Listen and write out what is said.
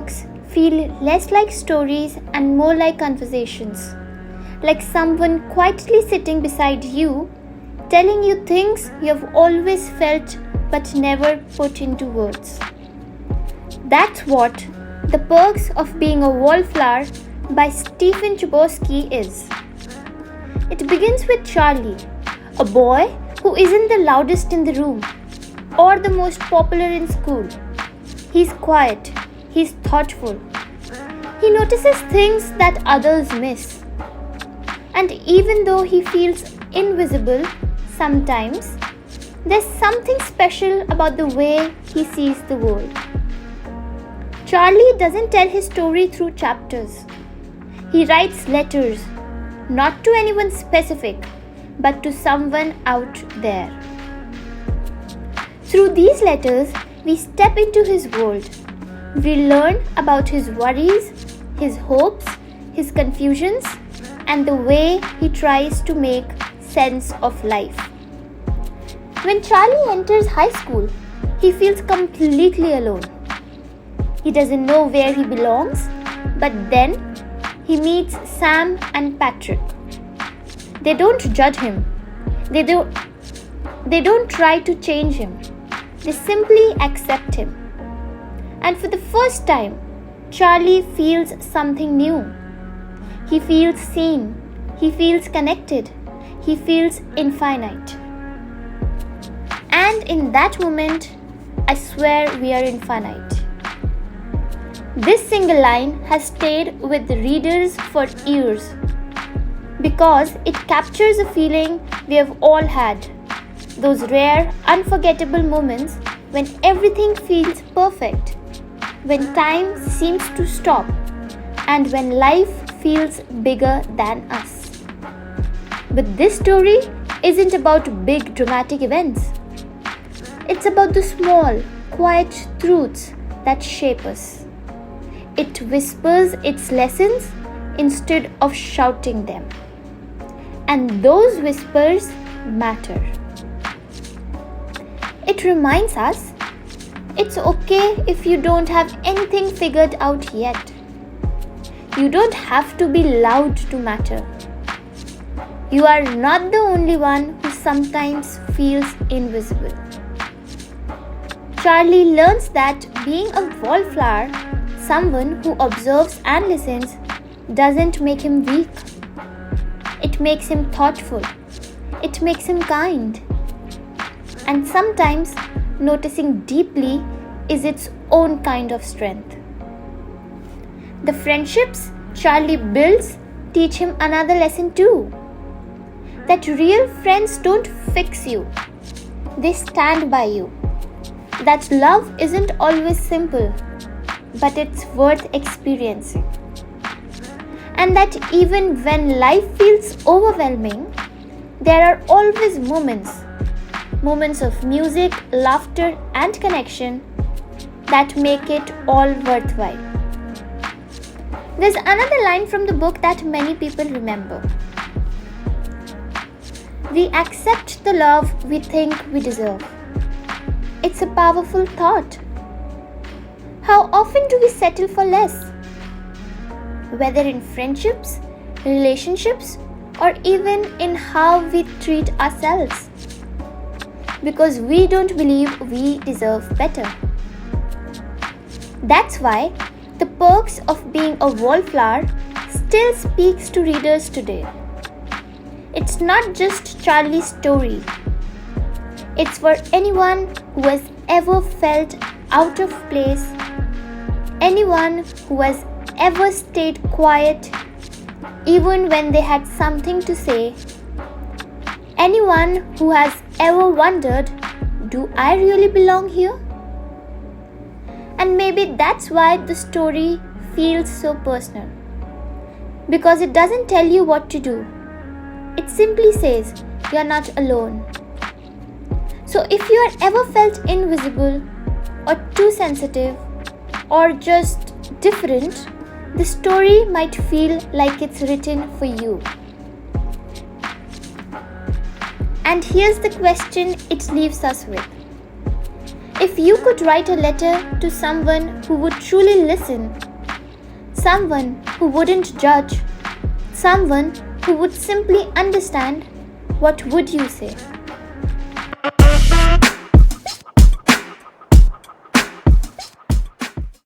books feel less like stories and more like conversations, like someone quietly sitting beside you, telling you things you've always felt but never put into words. That's what The Perks of Being a Wallflower by Chbosky is. It begins with Charlie, a boy who isn't the loudest in the room or the most popular in school. He's quiet, he's thoughtful. He notices things that others miss. And even though he feels invisible sometimes, there's something special about the way he sees the world. Charlie doesn't tell his story through chapters. He writes letters, not to anyone specific, but to someone out there. Through these letters, we step into his world. We learn about his worries, his hopes, his confusions, and the way he tries to make sense of life. When Charlie enters high school, he feels completely alone. He doesn't know where he belongs, but then he meets Sam and Patrick. They don't judge him. They don't try to change him. They simply accept him. And for the first time, Charlie feels something new. He feels seen. He feels connected. He feels infinite. And in that moment, I swear we are infinite. This single line has stayed with the readers for years because it captures a feeling we have all had. Those rare, unforgettable moments when everything feels perfect, when time seems to stop, and when life feels bigger than us. But this story isn't about big dramatic events. It's about the small, quiet truths that shape us. It whispers its lessons instead of shouting them. And those whispers matter. It reminds us it's okay if you don't have anything figured out yet. You don't have to be loud to matter. You are not the only one who sometimes feels invisible. Charlie learns that being a wallflower, someone who observes and listens, doesn't make him weak. It makes him thoughtful. It makes him kind. And sometimes noticing deeply is its own kind of strength. The friendships Charlie builds teach him another lesson too. That real friends don't fix you. They stand by you. That love isn't always simple, but it's worth experiencing. And that even when life feels overwhelming, there are always moments of music, laughter, and connection that make it all worthwhile. There's another line from the book that many people remember. We accept the love we think we deserve. It's a powerful thought. How often do we settle for less? Whether in friendships, relationships, or even in how we treat ourselves. Because we don't believe we deserve better. That's why The Perks of Being a Wallflower still speaks to readers today. It's not just Charlie's story. It's for anyone who has ever felt out of place, anyone who has ever stayed quiet even when they had something to say, anyone who has ever wondered, do I really belong here? And maybe that's why the story feels so personal. Because it doesn't tell you what to do. It simply says you're not alone. So if you are ever felt invisible or too sensitive or just different, the story might feel like it's written for you. And here's the question it leaves us with. If you could write a letter to someone who would truly listen, someone who wouldn't judge, someone who would simply understand, what would you say?